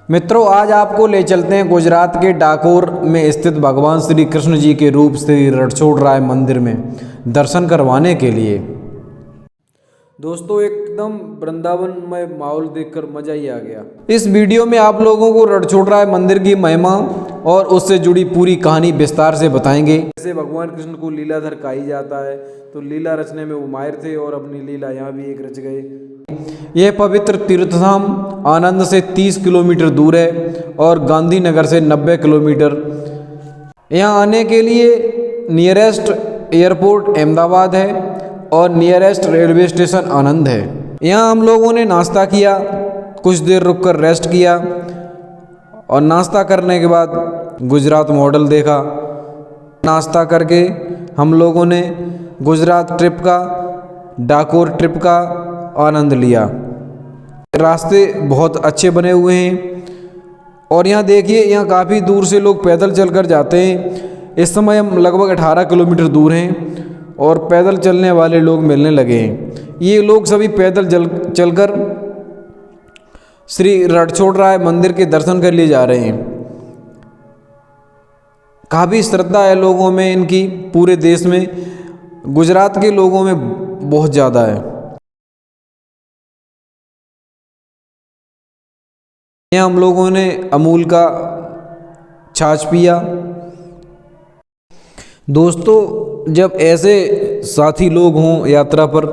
मित्रों, आज आपको ले चलते हैं गुजरात के डाकोर में स्थित भगवान श्री कृष्ण जी के रूप श्री रणछोड़राय मंदिर में दर्शन करवाने के लिए। दोस्तों, एकदम वृंदावन में माहौल देखकर मजा ही आ गया। इस वीडियो में आप लोगों को रणछोड़राय मंदिर की महिमा और उससे जुड़ी पूरी कहानी विस्तार से बताएंगे। जैसे भगवान कृष्ण को लीलाधर कहा जाता है, तो लीला रचने में वो माहिर थे और अपनी लीला यहाँ भी एक रच गए। यह पवित्र तीर्थधाम आनंद से 30 किलोमीटर दूर है और गांधीनगर से 90 किलोमीटर। यहाँ आने के लिए नियरेस्ट एयरपोर्ट अहमदाबाद है और नियरेस्ट रेलवे स्टेशन आनंद है। यहाँ हम लोगों ने नाश्ता किया, कुछ देर रुककर रेस्ट किया और नाश्ता करने के बाद गुजरात मॉडल देखा। नाश्ता करके हम लोगों ने गुजरात ट्रिप का, डाकोर ट्रिप का आनंद लिया। रास्ते बहुत अच्छे बने हुए हैं और यहाँ देखिए, यहाँ काफ़ी दूर से लोग पैदल चलकर जाते हैं। इस समय हम लगभग 18 किलोमीटर दूर हैं और पैदल चलने वाले लोग मिलने लगे हैं। ये लोग सभी पैदल चलकर श्री रणछोड़राय मंदिर के दर्शन कर लिए जा रहे हैं। काफ़ी श्रद्धा है लोगों में इनकी, पूरे देश में, गुजरात के लोगों में बहुत ज़्यादा है। यहाँ हम लोगों ने अमूल का छाछ पिया। दोस्तों, जब ऐसे साथी लोग हों यात्रा पर,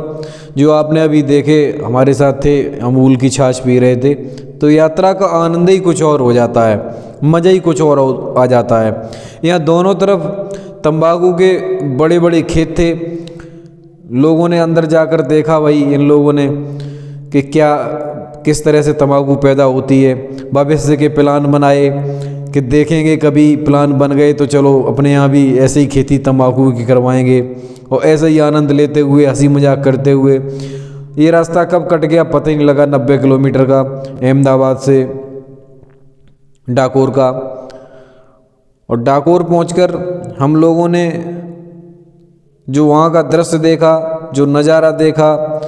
जो आपने अभी देखे हमारे साथ थे, अमूल की छाछ पी रहे थे, तो यात्रा का आनंद ही कुछ और हो जाता है, मज़ा ही कुछ और आ जाता है। यहाँ दोनों तरफ तंबाकू के बड़े बड़े खेत थे। लोगों ने अंदर जाकर देखा भाई इन लोगों ने कि किस तरह से तंबाकू पैदा होती है। भविष्य के प्लान बनाए कि देखेंगे, कभी प्लान बन गए तो चलो अपने यहाँ भी ऐसे ही खेती तंबाकू की करवाएंगे और ऐसे ही आनंद लेते हुए, हंसी मजाक करते हुए। ये रास्ता कब कट गया पता ही नहीं लगा, 90 किलोमीटर का अहमदाबाद से डाकोर का। और डाकोर पहुंचकर हम लोगों ने जो वहाँ का दृश्य देखा, जो नज़ारा देखा,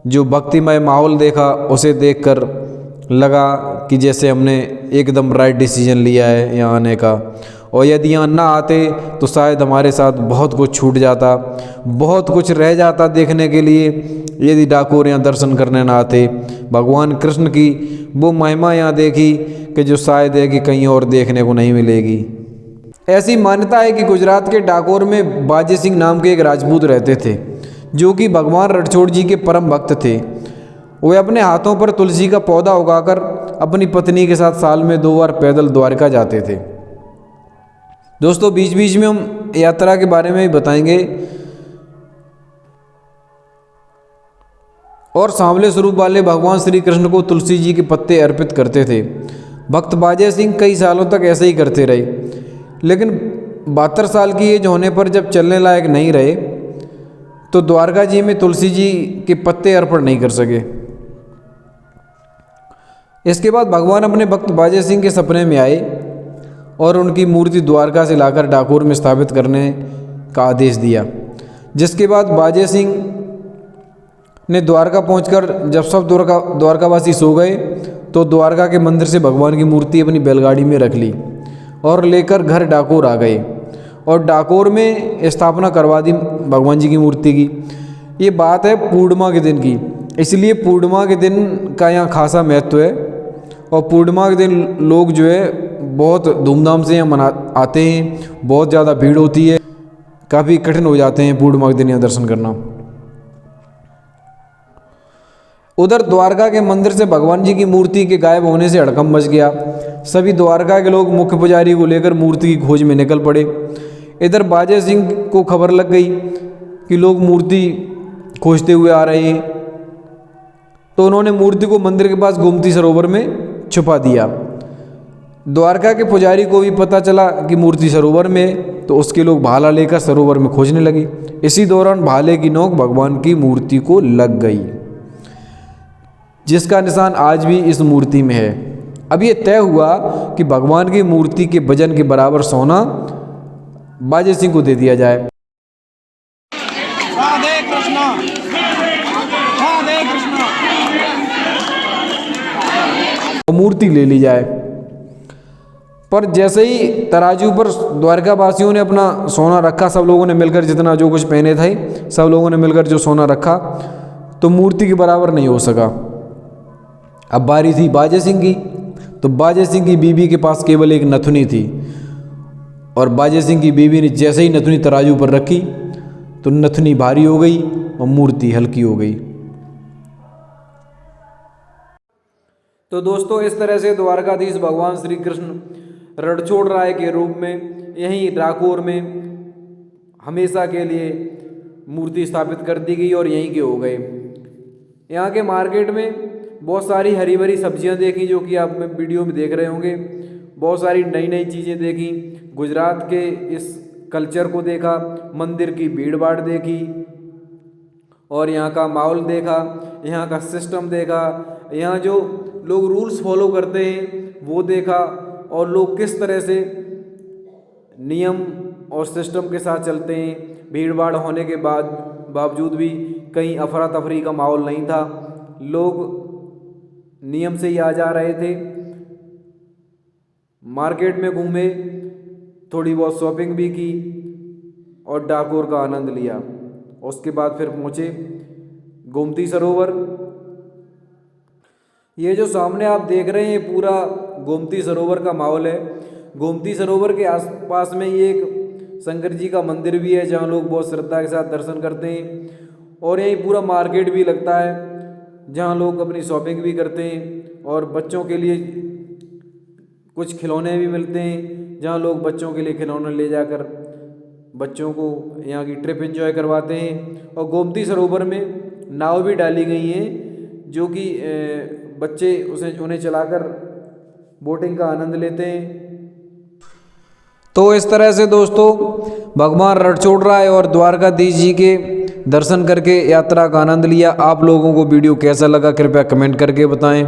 जो भक्तिमय माहौल देखा, उसे देखकर लगा कि जैसे हमने एकदम राइट डिसीजन लिया है यहाँ आने का। और यदि यहाँ ना आते तो शायद हमारे साथ बहुत कुछ छूट जाता, बहुत कुछ रह जाता देखने के लिए, यदि डाकोर यहाँ दर्शन करने ना आते। भगवान कृष्ण की वो महिमा यहाँ देखी कि जो शायद है कि कहीं और देखने को नहीं मिलेगी। ऐसी मान्यता है कि गुजरात के डाकोर में बाजे सिंह नाम के एक राजपूत रहते थे, जो कि भगवान रणछोड़ जी के परम भक्त थे। वे अपने हाथों पर तुलसी का पौधा उगाकर अपनी पत्नी के साथ साल में 2 बार पैदल द्वारका जाते थे। दोस्तों, बीच बीच में हम यात्रा के बारे में भी बताएंगे। और सांवले स्वरूप वाले भगवान श्री कृष्ण को तुलसी जी के पत्ते अर्पित करते थे। भक्त बाजे सिंह कई सालों तक ऐसे ही करते रहे, लेकिन 72 साल की एज होने पर जब चलने लायक नहीं रहे तो द्वारका जी में तुलसी जी के पत्ते अर्पण नहीं कर सके। इसके बाद भगवान अपने भक्त बाजे सिंह के सपने में आए और उनकी मूर्ति द्वारका से लाकर डाकोर में स्थापित करने का आदेश दिया। जिसके बाद बाजे सिंह ने द्वारका पहुंचकर जब सब द्वारकावासी सो गए तो द्वारका के मंदिर से भगवान की मूर्ति अपनी बैलगाड़ी में रख ली और लेकर घर डाकोर आ गए और डाकोर में स्थापना करवा दी भगवान जी की मूर्ति की। ये बात है पूर्णिमा के दिन की, इसलिए पूर्णिमा के दिन का यहाँ खासा महत्व है। और पूर्णिमा के दिन लोग जो है बहुत धूमधाम से यहाँ आते हैं, बहुत ज़्यादा भीड़ होती है, काफ़ी कठिन हो जाते हैं पूर्णिमा के दिन यहाँ दर्शन करना। उधर द्वारका के मंदिर से भगवान जी की मूर्ति के गायब होने से हड़कंप मच गया। सभी द्वारका के लोग मुख्य पुजारी को लेकर मूर्ति की खोज में निकल पड़े। इधर बाजे सिंह को खबर लग गई कि लोग मूर्ति खोजते हुए आ रहे हैं, तो उन्होंने मूर्ति को मंदिर के पास गोमती सरोवर में छुपा दिया। द्वारका के पुजारी को भी पता चला कि मूर्ति सरोवर में है, तो उसके लोग भाला लेकर सरोवर में खोजने लगे। इसी दौरान भाले की नोक भगवान की मूर्ति को लग गई, जिसका निशान आज भी इस मूर्ति में है। अब ये तय हुआ कि भगवान की मूर्ति के वजन के बराबर सोना बाजे सिंह को दे दिया जाए। राधे कृष्णा, राधे कृष्णा। और मूर्ति ले ली जाए। पर जैसे ही तराजू पर द्वारका वासियों ने अपना सोना रखा, सब लोगों ने मिलकर जितना जो कुछ पहने थे सब लोगों ने मिलकर जो सोना रखा, तो मूर्ति के बराबर नहीं हो सका। अब बारी थी बाजे सिंह की। तो बाजे सिंह की बीवी के पास केवल एक नथुनी थी, और बाजे सिंह की बीवी ने जैसे ही नथुनी तराजू पर रखी तो नथुनी भारी हो गई और मूर्ति हल्की हो गई। तो दोस्तों, इस तरह से द्वारकाधीश भगवान श्री कृष्ण रणछोड़ राय के रूप में यहीं डाकोर में हमेशा के लिए मूर्ति स्थापित कर दी गई और यहीं के हो गए। यहाँ के मार्केट में बहुत सारी हरी भरी सब्जियाँ देखी, जो कि आप वीडियो में देख रहे होंगे। बहुत सारी नई नई चीज़ें देखी, गुजरात के इस कल्चर को देखा, मंदिर की भीड़ भाड़ देखी, और यहाँ का माहौल देखा, यहाँ का सिस्टम देखा, यहाँ जो लोग रूल्स फॉलो करते हैं वो देखा, और लोग किस तरह से नियम और सिस्टम के साथ चलते हैं। भीड़ भाड़ होने के बावजूद भी कहीं अफरा तफरी का माहौल नहीं था, लोग नियम से ही आ जा रहे थे। मार्केट में घूमे, थोड़ी बहुत शॉपिंग भी की और डाकोर का आनंद लिया। उसके बाद फिर पहुँचे गोमती सरोवर। ये जो सामने आप देख रहे हैं पूरा गोमती सरोवर का माहौल है। गोमती सरोवर के आसपास में ये एक शंकर जी का मंदिर भी है, जहाँ लोग बहुत श्रद्धा के साथ दर्शन करते हैं। और यही पूरा मार्केट भी लगता है, जहाँ लोग अपनी शॉपिंग भी करते हैं, और बच्चों के लिए कुछ खिलौने भी मिलते हैं, जहाँ लोग बच्चों के लिए खिलौने ले जाकर बच्चों को यहाँ की ट्रिप एंजॉय करवाते हैं। और गोमती सरोवर में नाव भी डाली गई हैं, जो कि बच्चे उन्हें चलाकर बोटिंग का आनंद लेते हैं। तो इस तरह से दोस्तों, भगवान रणछोड़ राय और द्वारकाधीश जी के दर्शन करके यात्रा का आनंद लिया। आप लोगों को वीडियो कैसा लगा कृपया कमेंट करके बताएं।